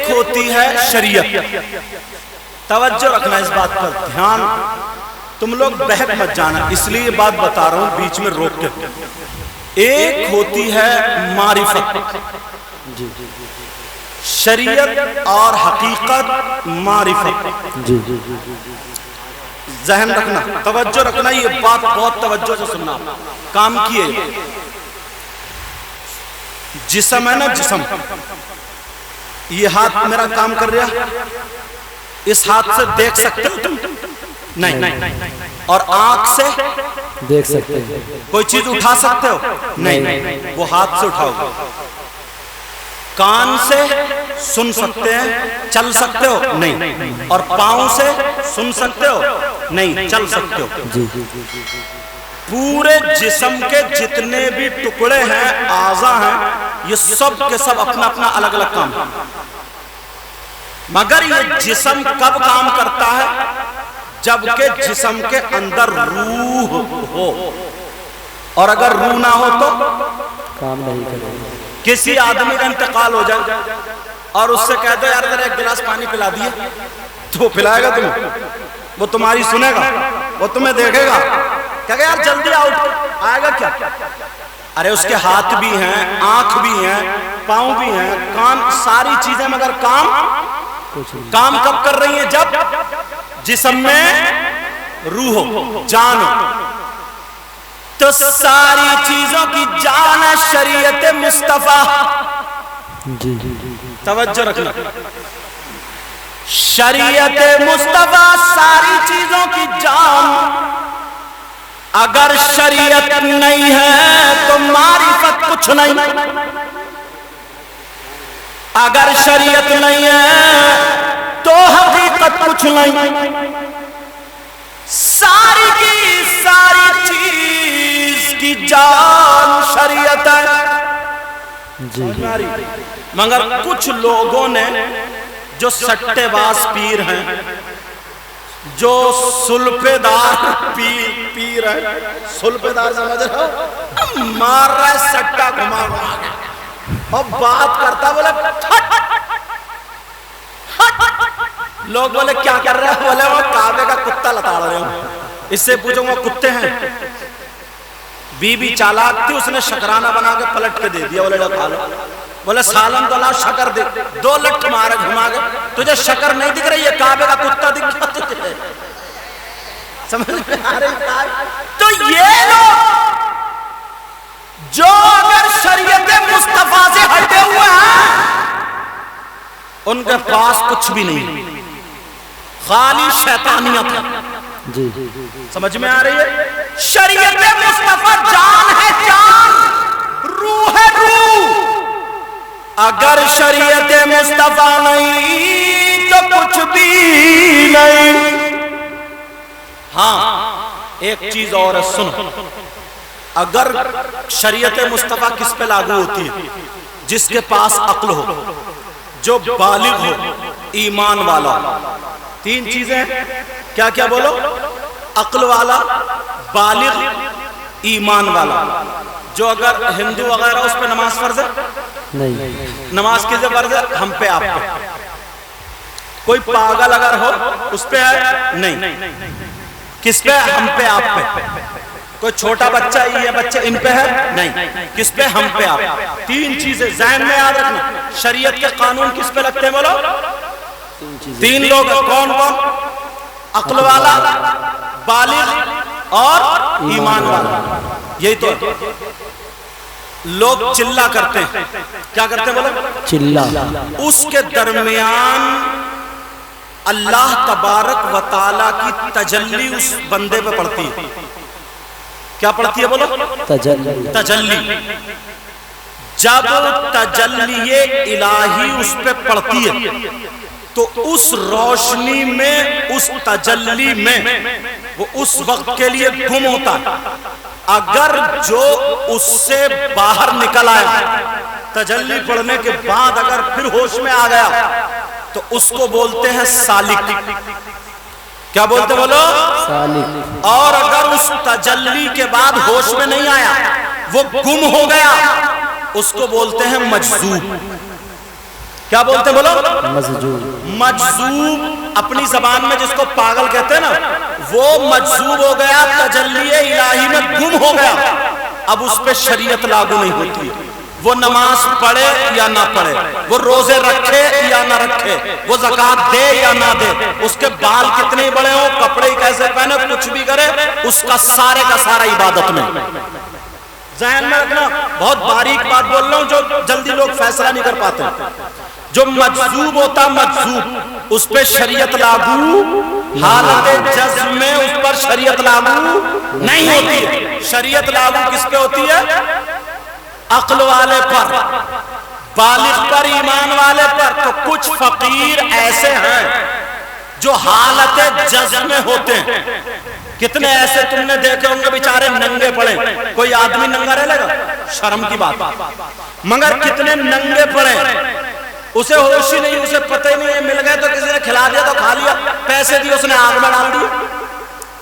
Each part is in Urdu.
ہوتی ہے شریعت، توجہ رکھنا اس بات پر دھیان، تم لوگ بہک مت جانا، اس لیے یہ بات بتا رہا ہوں بیچ میں روک کے۔ ایک ہوتی ہے معرفت، شریعت اور حقیقت معرفت، ذہن رکھنا، توجہ رکھنا، یہ بات بہت توجہ سے سننا، کام کیے۔ جسم ہے نا، جسم، یہ ہاتھ میرا کام کر رہا، اس ہاتھ سے دیکھ سکتے ہو تم؟ نہیں۔ اور آنکھ سے دیکھ سکتے ہیں؟ کوئی چیز اٹھا سکتے ہو؟ نہیں، وہ ہاتھ سے اٹھاؤ گے۔ کان سے سن سکتے ہیں، چل سکتے ہو؟ نہیں۔ اور پاؤں سے سن سکتے ہو؟ نہیں، چل سکتے ہو۔ پورے جسم کے جتنے بھی ٹکڑے ہیں، اعضاء ہیں، یہ سب کے سب اپنا اپنا الگ الگ کام ہے، مگر یہ جسم کب کام کرتا ہے؟ جبکہ جسم کے اندر روح ہو، اور اگر روح نہ ہو تو کام نہیں کرے۔ کسی آدمی کا انتقال ہو جائے اور اس سے کہہ دو یار ذرا ایک گلاس پانی پلا دیے، تو وہ پلائے گا تمہیں؟ وہ تمہاری سنے گا؟ وہ تمہیں دیکھے گا؟ کہے گا یار جلدی آؤ، آئے گا کیا؟ ارے اس کے ہاتھ بھی ہیں، آنکھ بھی ہیں، پاؤں بھی ہیں، کان، ساری چیزیں، مگر کام کب کر رہی ہیں؟ جب جسم میں روح ہو، جان ہو۔ تو ساری چیزوں کی جان ہے شریعت مصطفیٰ، توجہ رکھنا، شریعت مصطفیٰ ساری چیزوں کی جان۔ اگر شریعت نہیں ہے تو معرفت کچھ نہیں، اگر شریعت نہیں ہے تو حقیقت کچھ نہیں، ساری کی ساری چیز کی جان شریعت ہے۔ مگر کچھ لوگوں نے جو سٹے باز پیر ہیں، جو سلپے دار پیر ہے، سلپے دار سمجھ رہا ہو، مار رہا ہے سٹا گھما گھما کے، اور بات کرتا بولے لوگ بولے کیا کر رہے ہیں؟ بولے وہ کعبے کا کتا لتاڑ رہے ہوں۔ اس سے پوچھو وہ کتے ہیں؟ بی بی چالاک تھی، اس نے شکرانہ بنا کے پلٹ کے دے دیا، بولے لو کھا لو۔ بولے سالن تو لا، شکر دے، 2 لٹھ مارے گھما گئے، تجھے شکر نہیں دکھ رہی ہے؟ کعبے کا کتا دکھ رہا تجھے؟ سمجھ میں آ رہی ہے؟ تو یہ لوگ جو اگر شریعت مصطفیٰ سے ہٹے ہوئے ہیں، ان کے پاس کچھ بھی نہیں، خالی شیطانیت ہے۔ سمجھ میں آ رہی ہے؟ شریعت مصطفیٰ جان ہے، جان، روح ہے، روح۔ اگر شریعت مصطفیٰ نہیں تو کچھ بھی نہیں۔ ہاں ایک چیز اور ہے، سنو، اگر شریعت مصطفیٰ کس پہ لاگو ہوتی ہے؟ جس کے پاس عقل ہو، جو بالغ ہو، ایمان والا۔ 3 چیزیں کیا کیا بولو؟ عقل والا، بالغ، ایمان والا۔ جو اگر ہندو وغیرہ اس پہ نماز فرض ہے؟ نہیں۔ نماز کس پہ فرض ہے؟ ہم پہ، آپ پہ۔ کوئی پاگل اگر ہو اس پہ ہے؟ نہیں۔ کس پہ؟ ہم پہ، آپ پہ۔ کوئی چھوٹا بچہ، یہ بچے، ان پہ ہے؟ نہیں۔ کس پہ؟ ہم پہ، آپ۔ 3 چیزیں ذہن میں یاد رکھنا۔ شریعت کے قانون کس پہ لگتے ہیں بولو؟ 3 لوگ، کون کون؟ عقل والا، بالغ اور ایمان والا۔ یہی تو لوگ چلا کرتے ہیں، کیا کرتے ہیں بولو؟ چلا۔ اس کے درمیان اللہ تبارک و تعالیٰ کی تجلی اس بندے پہ پڑتی ہے۔ کیا پڑتی ہے بولو؟ تجلی۔ جب تجلی الہی اس پہ پڑتی ہے تو اس روشنی میں، اس تجلی میں وہ اس وقت کے لیے گم ہوتا ہے۔ اگر جو اس سے باہر نکل آیا، تجلی پڑنے کے بعد اگر پھر ہوش میں آ گیا، تو اس کو بولتے ہیں سالک۔ کیا بولتے بولو؟ سالک۔ اور اگر اس تجلی کے بعد ہوش میں نہیں آیا، وہ گم ہو گیا، اس کو بولتے ہیں مجذوب۔ کیا بولتے بولو؟ مجذوب. مجذوب اپنی زبان میں جس کو پاگل کہتے ہیں نا، وہ مجذوب ہو گیا، تجلی الہی میں گم ہو گیا، اب اس پہ شریعت لاگو نہیں ہوتی. وہ نماز پڑھے یا نہ پڑھے، وہ روزے رکھے یا نہ رکھے، وہ زکوٰۃ دے یا نہ دے، اس کے بال کتنے بڑے ہوں، کپڑے کیسے پہنے، کچھ بھی کرے، اس کا سارے کا سارا عبادت میں. ذہن میں رکھنا، بہت باریک بات بول رہا ہوں جو جلدی لوگ فیصلہ نہیں کر پاتے. جو مجذوب ہوتا مجذوب، اس پہ شریعت لاگو، حالت جزم میں اس پر شریعت لاگو نہیں ہوتی ہے. شریعت لاگو کس پہ ہوتی ہے؟ عقل والے پر، بالغ پر، ایمان والے پر. تو کچھ فقیر ایسے ہیں جو حالت جزم میں ہوتے ہیں. کتنے ایسے تم نے دیکھے ہوں گے بیچارے ننگے پڑے. کوئی آدمی ننگا رہ لے گا؟ شرم کی بات. مگر کتنے ننگے پڑے، اسے ہوش ہی نہیں، اسے پتہ ہی نہیں ہے، مل گئے تو کسی نے کھلا دیا تو کھا لیا، پیسے دیے اس نے آگ میں ڈال دیا.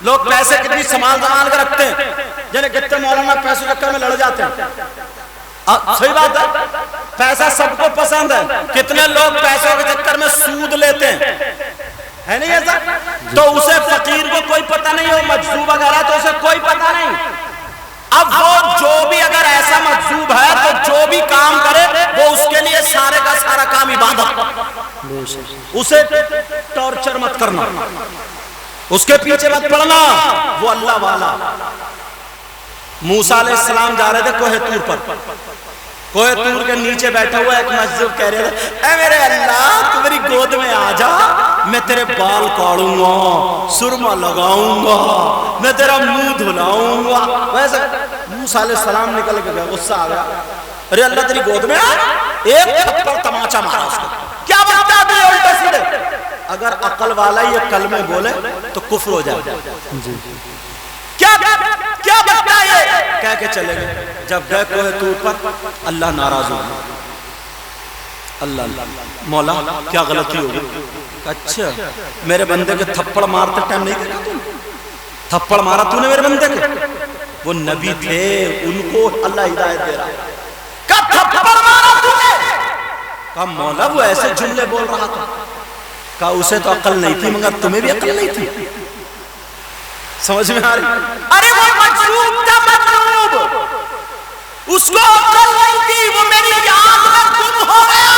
لوگ پیسے کتنی سنبھال کر رکھتے ہیں، جنہیں کتنے مولانا پیسے چکر میں لڑ جاتے ہیں. صحیح بات ہے، پیسہ سب کو پسند ہے. کتنے لوگ پیسوں کے چکر میں سود لیتے ہیں، ہے نہیں ایسا؟ تو اسے فقیر کو کوئی پتہ نہیں ہو، مجذوب وغیرہ تو اسے کوئی پتہ نہیں. اب وہ جو بھی اگر ایسا مجذوب ہے تو جو بھی کام کرے وہ اس کے لیے سارے کا سارا کام عبادت. اسے ٹارچر مت کرنا، اس کے پیچھے مت پڑنا. وہ اللہ والا. موسیٰ علیہ السلام جا رہے تھے کوہ طور پر. کوہ طور کے نیچے بیٹھا ہوا ایک مجذوب کہہ رہے تھے، اے میرے اللہ تو میری گود میں آ جا، میں تیرے بال کاڑوں گا، سرما لگاؤں گا، میں تیرا منہ دھلاؤں گا. ویسے موسیٰ علیہ السلام نکل کے گیا، غصہ آ گیا، ارے اللہ تیری گود میں آ. ایک تھپڑ تماچا مارا اس کو. کیا بنتا ہے الٹا سیدھے؟ اگر عقل والا یہ کلمے بولے تو کفر ہو جائے. کیا بنتا ہے یہ؟ کہہ کے چلے گئے. جب گئے کوہ طور پر، اللہ ناراض ہو گیا. اللہ مولا کیا غلطی ہو گئی؟ اچھا میرے بندے کے تھپڑ مارتے ٹائم نہیں دیکھا تم؟ تھپڑ مارا تو نے میرے بندے کے؟ وہ نبی تھے، ان کو اللہ ہدایت دے رہا ہے. کہا تھپڑ مارا تو نے؟ کہا مولا وہ ایسے جملے بول رہا تھا. کہا اسے تو عقل نہیں تھی مگر تمہیں بھی عقل نہیں تھی. سمجھ میں آ رہی؟ ارے وہ مجذوب تھا، مجذوب، اس کو عقل نہیں تھی، وہ میری یاد میں گم ہو گیا.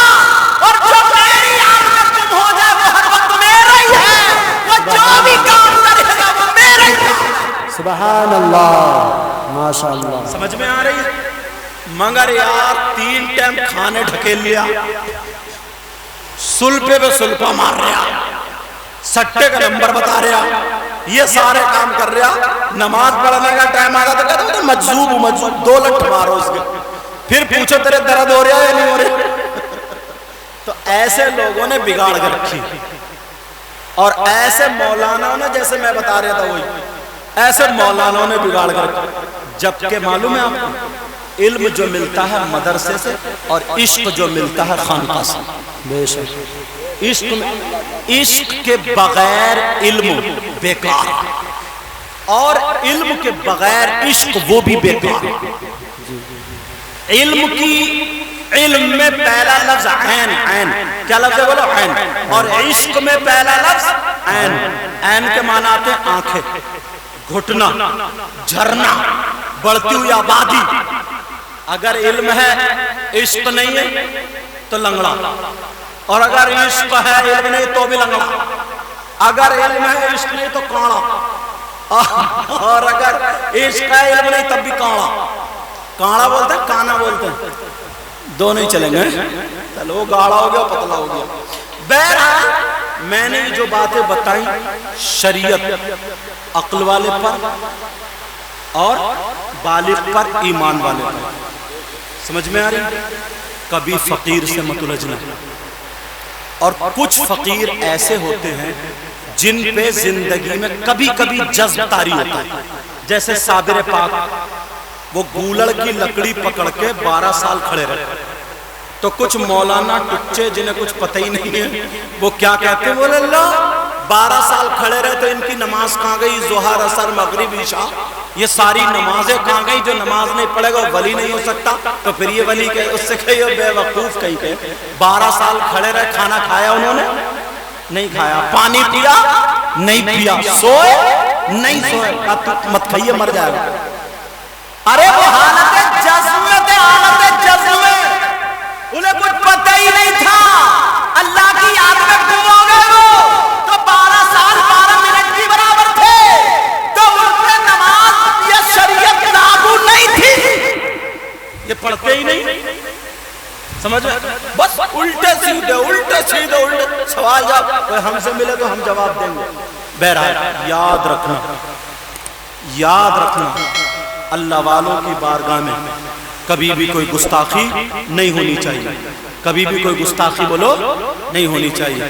اور جو میری یاد میں گم ہو جائے وہ ہر وقت میرا ہی ہے، وہ جو بھی کام کرے گا وہ میرا ہی ہے. سبحان اللہ، ماشاء اللہ. سمجھ میں آ رہی ہے؟ مگر یار 3 ٹائم کھانے ڈھکیل لیا، سلپے پہ سلپا مار رہا، سٹے کا نمبر بتا رہا، یہ سارے کام کر رہا. نماز پڑھنے کا ٹائم آگا تو کہتا ہے مجذوب ہوں، مجذوب. 2 لٹ مارو اس کے، پھر پوچھو تیرے درد ہو رہا ہے یا نہیں ہو رہا. تو ایسے لوگوں نے بگاڑ کر رکھی، اور ایسے مولانوں نے، جیسے میں بتا رہا تھا وہی، ایسے مولانوں نے بگاڑ کر رکھی. جبکہ معلوم ہے آپ کو، علم جو ملتا ہے مدرسے سے اور عشق جو ملتا ہے خانقاہ سے. بے شک. عشق کے بغیر علم بیکار، اور علم کے بغیر عشق وہ بھی بیکار. علم میں پہلا لفظ عین. عین کیا لفظ ہے بولو؟ عین. اور عشق میں پہلا لفظ عین. عین کے معنی آتے ہیں آنکھیں، گھٹنا، جھرنا، بڑھتی ہوئی آبادی. اگر علم ہے عشق نہیں ہے تو لنگڑا، اور اگر عشق ہے علم نہیں تو بھی لنگڑا. اگر علم ہے عشق نہیں تو کاڑا، اور اگر عشق ہے علم نہیں تب بھی کاڑا. کاڑا بولتے ہیں، کانا بولتے ہیں، دونوں ہی چلیں گے. چلو گاڑا ہو گیا، پتلا ہو گیا. بہرحال میں نے جو باتیں بتائیں، شریعت عقل والے پر اور بالغ پر، ایمان والے پر. سمجھ میں آ رہی؟ کبھی فقیر سے مت الجھنا. اور کچھ فقیر ایسے ہوتے ہیں جن پہ زندگی میں کبھی کبھی جذب طاری ہوتا ہے. جیسے صابر پاک، وہ گولڑ کی لکڑی پکڑ کے 12 سال کھڑے رہے. تو کچھ مولانا ٹچے جنہیں کچھ پتہ ہی نہیں ہے، وہ کیا کہتے ہیں؟ بولے اللہ 12 سال کھڑے رہے تو ان کی نماز کہاں گئی؟ ظہر، عصر، مغرب، عشاء. یہ ساری نمازیں کہاں گئی؟ جو نماز نہیں پڑھے گا وہ ولی نہیں ہو سکتا. تو پھر یہ ولی کہ اس سے کہیے بے وقوف کہیں کہ 12 سال کھڑے رہے، کھانا کھایا انہوں نے؟ نہیں کھایا. پانی پیا؟ نہیں پیا. سوئے؟ نہیں سوئے. مت کھائیے مر جائے گا. ارے وہ حالت جزم میں تھے، حالت جزم میں، انہیں کچھ پتہ ہی نہیں تھا. اللہ کی یاد میں گم ہو گئے وہ. تو 12 سال 12 منٹ کی برابر تھے. تو ان پہ نماز یا شریعت لاگو نہیں تھی. یہ پڑھتے ہی نہیں. سمجھ میں؟ بس الٹے سیدھے الٹے سیدھے الٹے سوال جواب. کوئی ہم سے ملے تو ہم جواب دیں گے. بہرحال یاد رکھنا، یاد رکھنا، اللہ والوں کی بارگاہ میں کبھی بھی کوئی گستاخی نہیں ہونی چاہیے. کبھی بھی کوئی گستاخی بولو نہیں ہونی چاہیے.